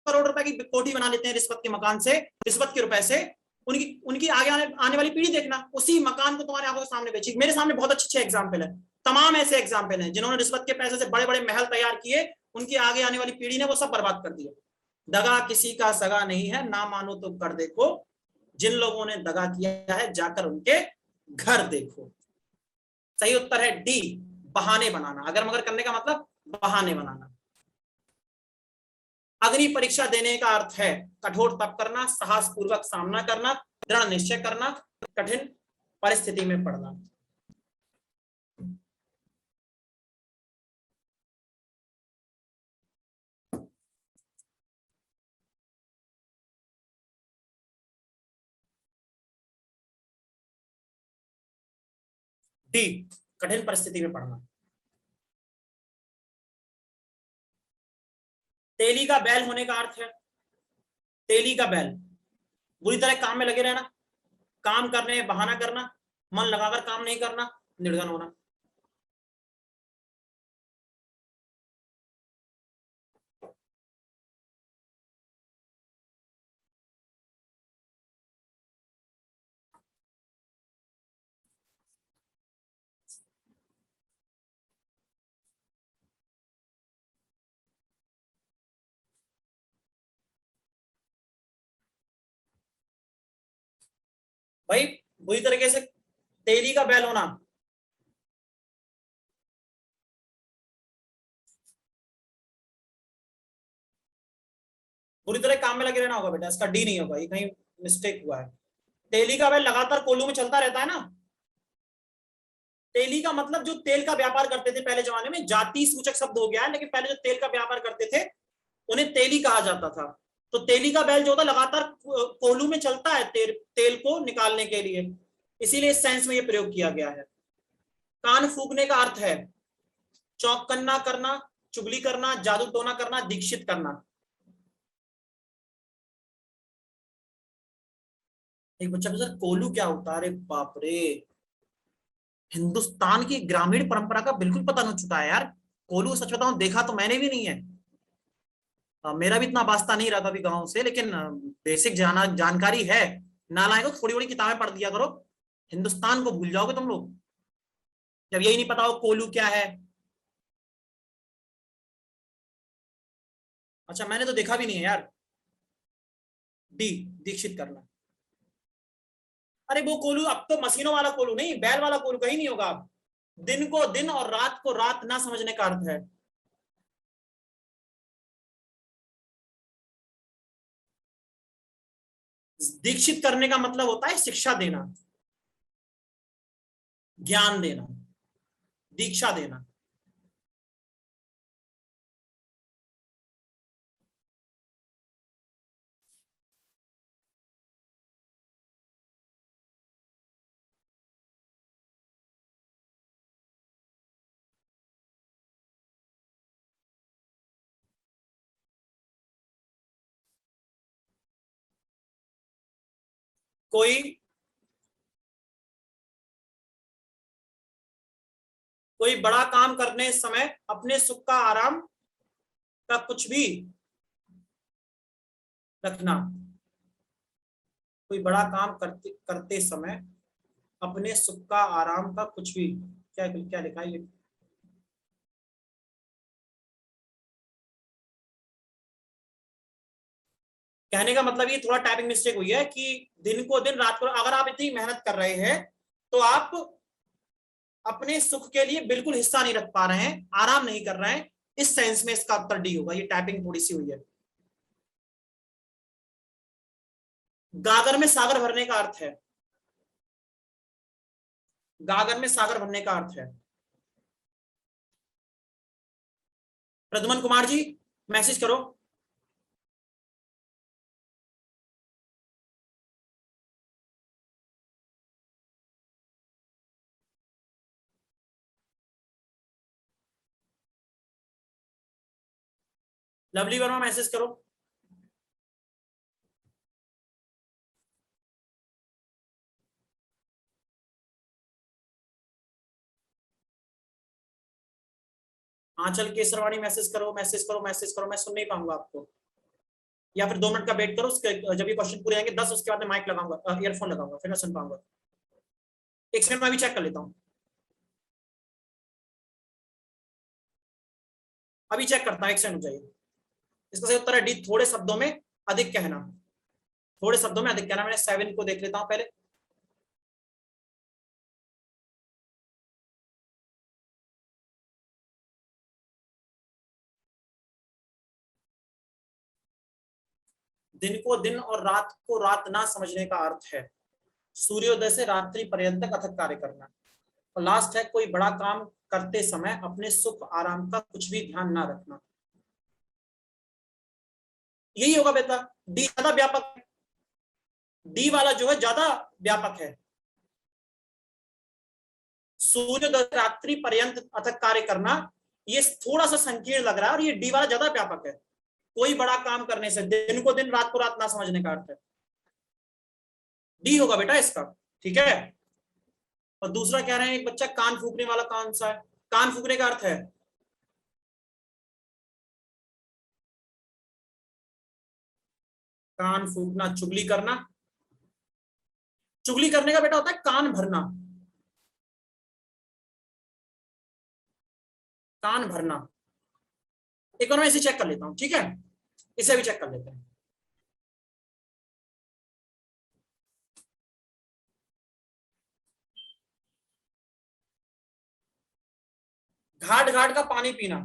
करोड़ रुपए की कोठी बना लेते हैं रिश्वत के मकान से, रिश्वत के रुपए से, उनकी उनकी आगे आने वाली पीढ़ी देखना उसी मकान को तुम्हारे आंखों के सामने बेचेगी। मेरे सामने बहुत अच्छे एग्जाम्पल है, तमाम ऐसे एग्जाम्पल हैं जिन्होंने रिश्वत के पैसे से बड़े बड़े महल तैयार किए, उनकी आगे आने वाली पीढ़ी ने वो सब बर्बाद कर दिया। दगा किसी का सगा नहीं है, ना मानो तो कर देखो, जिन लोगों ने दगा किया है जाकर उनके घर देखो। सही उत्तर है डी, बहाने बनाना। अगर मगर करने का मतलब बहाने बनाना। अग्नि परीक्षा देने का अर्थ है कठोर तप करना, साहस पूर्वक सामना करना, दृढ़ निश्चय करना, कठिन परिस्थिति में पड़ना। डी, कठिन परिस्थिति में पड़ना। तेली का बैल होने का अर्थ है, तेली का बैल, बुरी तरह काम में लगे रहना, काम करने में बहाना करना, मन लगाकर काम नहीं करना, निर्धन होना। भाई बुरी तरीके से तेली का बैल होना, बुरी तरह काम में लगे रहना होगा बेटा, इसका डी नहीं होगा, ये कहीं मिस्टेक हुआ है। तेली का बैल लगातार कोल्हू में चलता रहता है ना। तेली का मतलब जो तेल का व्यापार करते थे पहले जमाने में, जाति सूचक शब्द हो गया है, लेकिन पहले जो तेल का व्यापार करते थे उन्हें तेली कहा जाता था। तो तेली का बैल जो होता लगातार कोल्हू में चलता है तेल को निकालने के लिए, इसीलिए इस सेंस में ये प्रयोग किया गया है। कान फूकने का अर्थ है चौकन्ना करना, चुगली करना, जादू टोना करना, दीक्षित करना। एक बच्चा पूछा सर कोलू क्या होता है? अरे बाप रे, हिंदुस्तान की ग्रामीण परंपरा का बिल्कुल पता नहीं चुका है यार। कोलू सच बताऊं देखा तो मैंने भी नहीं है। मेरा भी इतना वास्ता नहीं रहा कभी गांव से, लेकिन बेसिक जानकारी है। नालायकों थोड़ी बड़ी किताबें पढ़ दिया करो, हिंदुस्तान को भूल जाओगे तुम लोग जब यही नहीं पता हो कोलू क्या है। अच्छा मैंने तो देखा भी नहीं है यार। डी, दीक्षित करना। अरे वो कोलू अब तो मशीनों वाला कोलू नहीं, बैल वाला कोलू कहीं नहीं होगा अब। दिन को दिन और रात को रात ना समझने का अर्थ है। दीक्षित करने का मतलब होता है शिक्षा देना, ज्ञान देना, दीक्षा देना। कोई कोई बड़ा काम करने समय अपने सुख का आराम का कुछ भी रखना। कोई बड़ा काम करते करते समय अपने सुख का आराम का कुछ भी, क्या क्या लिखा है ये? कहने का मतलब ये थोड़ा टाइपिंग मिस्टेक हुई है कि दिन को दिन रात को, अगर आप इतनी मेहनत कर रहे हैं तो आप अपने सुख के लिए बिल्कुल हिस्सा नहीं रख पा रहे हैं, आराम नहीं कर रहे हैं। इस सेंस में इसका उत्तर डी होगा। ये टाइपिंग थोड़ी सी हुई है। गागर में सागर भरने का अर्थ है, गागर में सागर भरने का अर्थ है। प्रद्युमन कुमार जी मैसेज करो। लवली वर्मा मैसेज करो। आंचल केसरवाणी मैसेज करो, मैसेज करो, मैसेज करो, मैं सुन नहीं पाऊंगा आपको। या फिर 2 मिनट का वेट करो, उसके जब ये क्वेश्चन पूरे आएंगे 10 उसके बाद मैं माइक लगाऊंगा, ईयरफोन लगाऊंगा, फिर मैं सुन पाऊंगा। एक सेकंड में भी चेक कर लेता हूँ। अभी चेक करता हूँ, एक सेकंड हो जाइए। इसका सही उत्तर है डी, थोड़े शब्दों में अधिक कहना। थोड़े शब्दों में अधिक कहना। मैंने 7 को देख लेता हूँ पहले। दिन को दिन और रात को रात ना समझने का अर्थ है सूर्योदय से रात्रि पर्यंत अथक कार्य करना। और लास्ट है कोई बड़ा काम करते समय अपने सुख आराम का कुछ भी ध्यान ना रखना। यही होगा बेटा, डी ज्यादा व्यापक है। डी वाला जो है ज्यादा व्यापक है। सूर्योदय रात्रि पर्यंत अथक कार्य करना, ये थोड़ा सा संकीर्ण लग रहा है, और ये डी वाला ज्यादा व्यापक है। कोई बड़ा काम करने से, दिन को दिन रात को रात ना समझने का अर्थ है। डी होगा बेटा इसका। ठीक है। और दूसरा कह रहे हैं एक बच्चा कान फूकने वाला कौन सा है? कान फूकने का अर्थ है कान फूकना, चुगली करना। चुगली करने का बेटा होता है कान भरना। कान भरना। एक बार मैं इसे चेक कर लेता हूं, ठीक है? इसे भी चेक कर लेते हैं। घाट घाट का पानी पीना।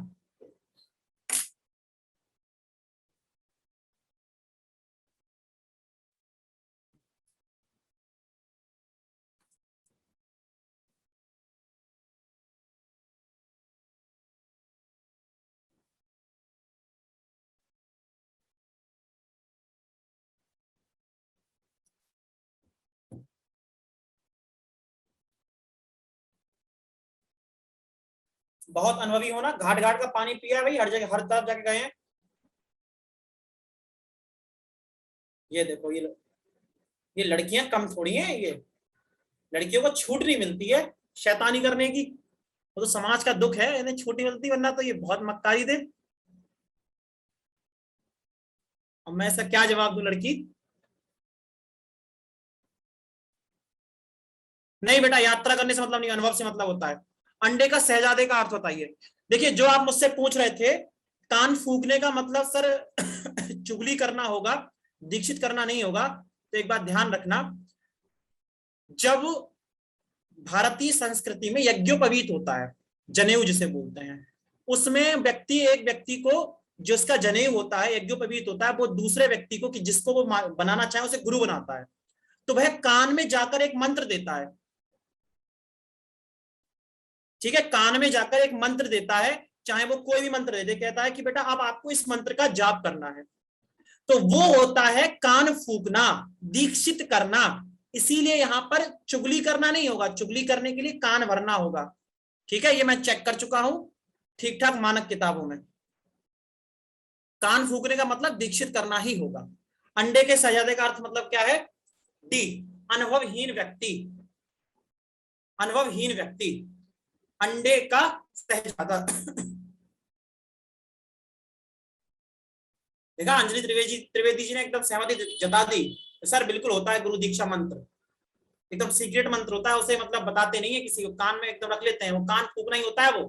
बहुत अनुभवी होना, घाट घाट का पानी पिया है भाई, हर जगह हर तरफ जाके गए हैं। ये देखो, ये लो, ये लड़कियां कम थोड़ी हैं, ये लड़कियों को छूट नहीं मिलती है शैतानी करने की, वो तो समाज का दुख है, इन्हें छूट नहीं मिलती, वरना तो ये बहुत मक्कारी थे। अब मैं ऐसा क्या जवाब दूं लड़की? नहीं बेटा, यात्रा करने से मतलब नहीं, अनुभव से मतलब होता है। अंडे का शहजादे का अर्थ बताइए। देखिए, जो आप मुझसे पूछ रहे थे, कान फूकने का मतलब सर चुगली करना होगा, दीक्षित करना नहीं होगा। तो एक बात ध्यान रखना, जब भारतीय संस्कृति में यज्ञोपवीत होता है, जनेऊ जिसे बोलते हैं, उसमें व्यक्ति एक व्यक्ति को, जिसका जनेऊ होता है, यज्ञोपवीत होता है, वो दूसरे व्यक्ति को, कि जिसको वो बनाना चाहे उसे गुरु बनाता है, तो वह कान में जाकर एक मंत्र देता है। ठीक है, कान में जाकर एक मंत्र देता है, चाहे वो कोई भी मंत्र दे दे, कहता है कि बेटा अब आपको इस मंत्र का जाप करना है। तो वो होता है कान फूकना, दीक्षित करना। इसीलिए यहां पर चुगली करना नहीं होगा, चुगली करने के लिए कान भरना होगा। ठीक है, ये मैं चेक कर चुका हूं ठीक ठाक मानक किताबों में। कान फूकने का मतलब दीक्षित करना ही होगा। अंडे के शहजादे का अर्थ मतलब क्या है? डी, अनुभवहीन व्यक्ति। अनुभवहीन व्यक्ति, अंडे का शहजादा। देखा, अंजलि त्रिवेदी त्रिवेदी जी ने एकदम सहमति जता दी। सर बिल्कुल होता है गुरु दीक्षा मंत्र, एकदम सीक्रेट मंत्र होता है, उसे मतलब बताते नहीं है किसी को, कान में एकदम रख लेते हैं, वो कान फूकना ही होता है वो।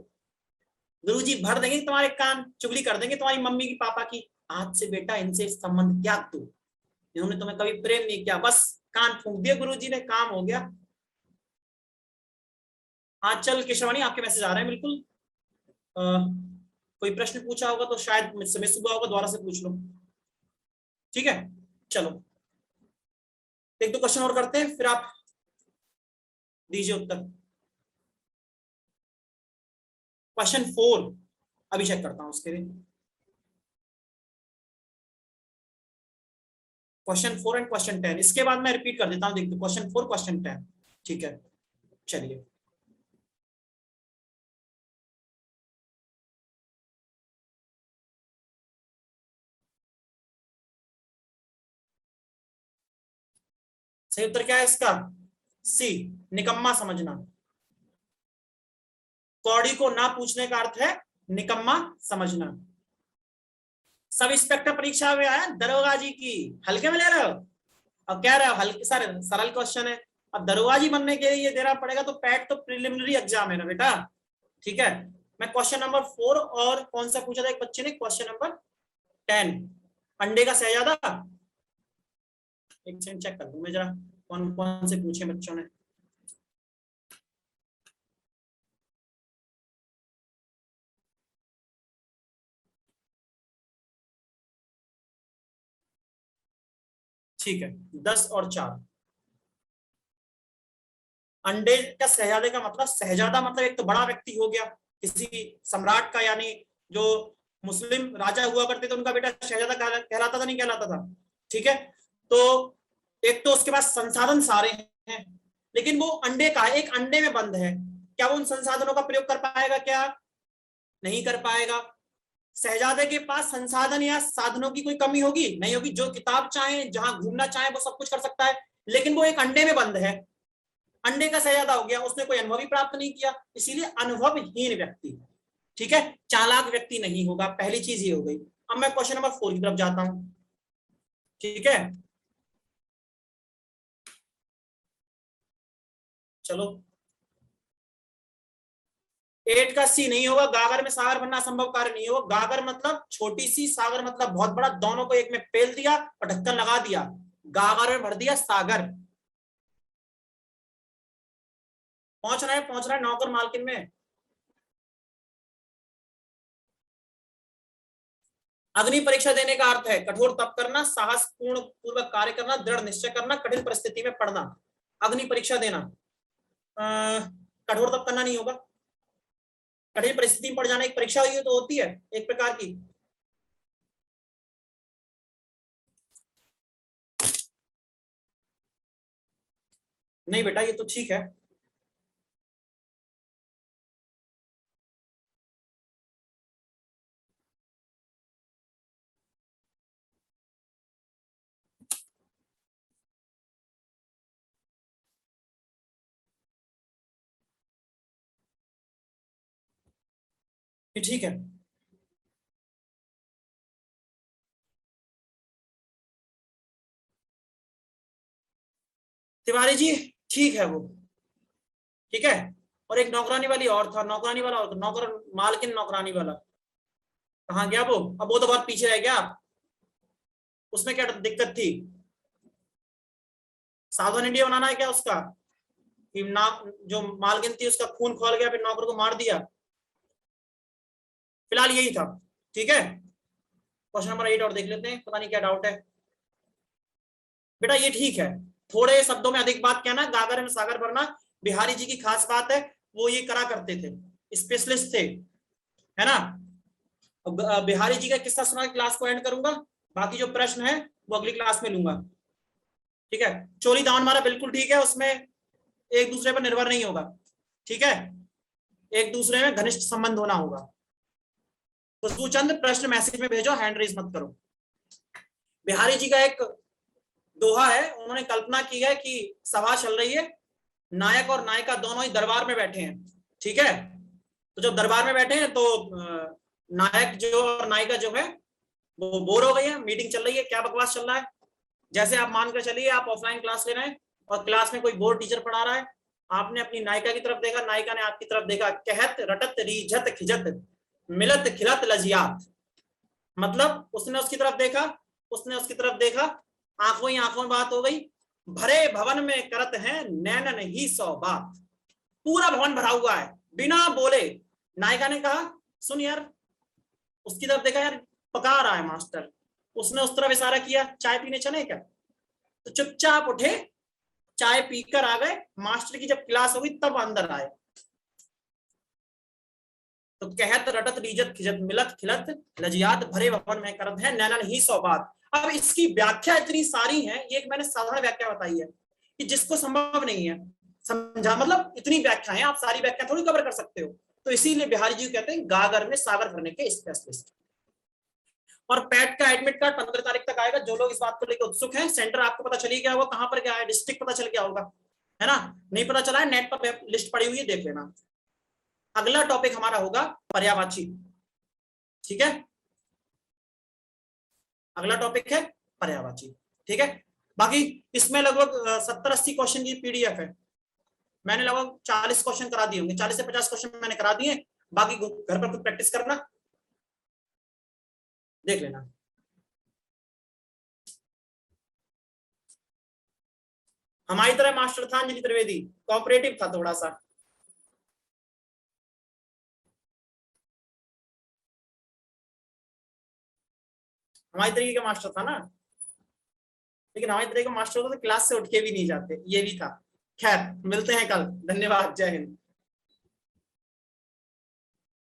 गुरु जी भर देंगे तुम्हारे कान, चुगली कर देंगे तुम्हारी मम्मी की पापा की। आज से बेटा इनसे संबंध त्याग दो, इन्होंने तुम्हें कभी प्रेम नहीं किया, बस कान फूक दिया गुरु जी ने, काम हो गया। आंचल केशवानी, आपके मैसेज आ रहे हैं बिल्कुल। आ, कोई प्रश्न पूछा होगा तो शायद मुझसे मिस हुआ होगा, दोबारा से पूछ लो। ठीक है, चलो एक दो क्वेश्चन और करते हैं, फिर आप दीजिए उत्तर। क्वेश्चन 4 अभी चेक करता हूं उसके लिए। क्वेश्चन 4 एंड क्वेश्चन 10, इसके बाद मैं रिपीट कर देता हूं, देखते क्वेश्चन 4 क्वेश्चन 10। ठीक है, चलिए। सही उत्तर क्या है इसका? सी, निकम्मा समझना। कौड़ी को ना पूछने का अर्थ है निकम्मा समझना। सब इंस्पेक्टर परीक्षा में आया दरोगा जी की, हल्के में ले रहे हो? अब कह रहे हो हल्के, सर सरल क्वेश्चन है। अब दरोगा जी बनने के लिए ये देना पड़ेगा, तो पैट तो प्रिलिमिनरी एग्जाम है ना बेटा। ठीक है, मैं क्वेश्चन नंबर 4 और कौन सा पूछा था एक बच्चे ने, क्वेश्चन नंबर 10, अंडे का शहजादा। एक सेकंड चेक कर दूं मैं जरा, कौन कौन से पूछे बच्चों ने। ठीक है, 10 और 4। अंडे का शहजादे का मतलब, शहजादा मतलब एक तो बड़ा व्यक्ति हो गया किसी सम्राट का, यानी जो मुस्लिम राजा हुआ करते थे उनका बेटा शहजादा कहलाता था, नहीं कहलाता था? ठीक है, तो एक तो उसके पास संसाधन सारे हैं, लेकिन वो अंडे का एक अंडे में बंद है, क्या वो उन संसाधनों का प्रयोग कर पाएगा? क्या नहीं कर पाएगा। शहजादे के पास संसाधन या साधनों की कोई कमी होगी? नहीं होगी, जो किताब चाहे, जहां घूमना चाहे, वो सब कुछ कर सकता है। लेकिन वो एक अंडे में बंद है, अंडे का शहजादा हो गया, उसने कोई अनुभव ही प्राप्त नहीं किया, इसीलिए अनुभवहीन व्यक्ति। ठीक है, चालाक व्यक्ति नहीं होगा, पहली चीज ये हो गई। अब मैं क्वेश्चन नंबर 4 की तरफ जाता हूं। ठीक है, चलो। 8 का सी नहीं होगा, गागर में सागर बनना असंभव कार्य नहीं होगा। गागर मतलब छोटी सी, सागर मतलब बहुत बड़ा, दोनों को एक में पेल दिया और ढक्कन लगा दिया, गागर में भर दिया सागर। पहुंच रहा है नौकर मालकिन में। अग्नि परीक्षा देने का अर्थ है कठोर तप करना, साहस पूर्ण पूर्वक कार्य करना, दृढ़ निश्चय करना, कठिन परिस्थिति में पड़ना। अग्नि परीक्षा देना, कठोर तप करना नहीं होगा। कठिन परिस्थिति में पड़ जाना एक परीक्षा हुई तो होती है एक प्रकार की। नहीं बेटा, ये तो ठीक है। ये ठीक है। तिवारी जी ठीक है वो, ठीक है। और एक नौकरानी वाली और था, नौकरानी वाला और नौकर मालकिन नौकरानी वाला कहाँ गया वो? अब वो तो बहुत पीछे रह गया। उसमें क्या दिक्कत थी? सावधान इंडिया बनाना है क्या उसका? कि ना, जो मालकिन थी उसका खून खौल गया फिर नौकर को मार दिया। फिलहाल यही था, ठीक है। क्वेश्चन नंबर 8 और देख लेते हैं, पता नहीं क्या डाउट है। बेटा ये ठीक है, थोड़े शब्दों में अधिक बात कहना, गागर में सागर भरना बिहारी जी की खास बात है, वो ये करा करते थे, स्पेशलिस्ट थे, है ना। अब बिहारी जी का किस्सा सुना के क्लास को एंड करूंगा, बाकी जो प्रश्न है वो अगली क्लास में लूंगा, ठीक है। चोरी दामन मारा बिल्कुल ठीक है, उसमें एक दूसरे पर निर्भर नहीं होगा, ठीक है, एक दूसरे में घनिष्ठ संबंध होना होगा। खुशबू चंद प्रश्न मैसेज में भेजो, हैंड रेज मत करो। बिहारी जी का एक दोहा है, उन्होंने कल्पना की है कि सभा चल रही है, नायक और नायिका दोनों ही दरबार में बैठे हैं, ठीक है। तो जब दरबार में बैठे हैं तो नायक जो और नायिका जो है वो बोर हो गई है, मीटिंग चल रही है, क्या बकवास चल रहा है। जैसे आप मानकर चलिए आप ऑफलाइन क्लास ले रहे हैं और क्लास में कोई बोर्ड टीचर पढ़ा रहा है, आपने अपनी नायिका की तरफ देखा, नायिका ने आपकी तरफ देखा, कहत रटत रीझत खिजत मिलत खिलत लजियात, मतलब उसने उसकी तरफ देखा, उसने उसकी तरफ देखा, आंखों ही आंखों में बात हो गई, भरे भवन में करत हैं नैनन ही सौ बात। पूरा भवन भरा हुआ है, बिना बोले नायिका ने कहा सुन यार, उसकी तरफ देखा, यार पका रहा है मास्टर, उसने उस तरफ इशारा किया चाय पीने चले क्या, तो चुपचाप उठे, चाय पीकर आ गए, मास्टर की जब क्लास हुई तब अंदर आए। तो कहत रटत रीजत खिजत मिलत खिलत लजियात भरे भवन में करत है नैनन ही सौ बात। अब इसकी व्याख्या इतनी सारी है, ये एक मैंने साधारण व्याख्या बताई है कि जिसको संभव नहीं है समझा, मतलब इतनी व्याख्या है, आप सारी व्याख्या थोड़ी कवर कर सकते हो। तो इसीलिए बिहारी जी कहते हैं गागर में सागर भरने के स्पेशलिस्ट। और पैट का एडमिट कार्ड 15 तारीख तक आएगा, जो लोग इस बात को लेकर उत्सुक हैं, सेंटर आपको पता चली गया होगा कहां पर क्या है, डिस्ट्रिक्ट पता चल गया होगा, है ना। नहीं पता चला है, नेट पर लिस्ट पड़ी हुई है, देख लेना। अगला टॉपिक हमारा होगा पर्यायवाची, ठीक है, अगला टॉपिक है पर्यायवाची, ठीक है। बाकी इसमें लगभग 70-80 क्वेश्चन की पीडीएफ है, मैंने लगभग 40 क्वेश्चन करा दिए होंगे, 40 से 50 क्वेश्चन मैंने करा दिए, बाकी घर पर खुद प्रैक्टिस करना, देख लेना। हमारी तरह मास्टर था अंजलि त्रिवेदी, कोऑपरेटिव था थोड़ा सा, हमारी तरीके का मास्टर था ना, लेकिन हमारी तरीके का मास्टर होता तो क्लास से उठ के भी नहीं जाते, ये भी था। खैर मिलते हैं कल, धन्यवाद, जय हिंद।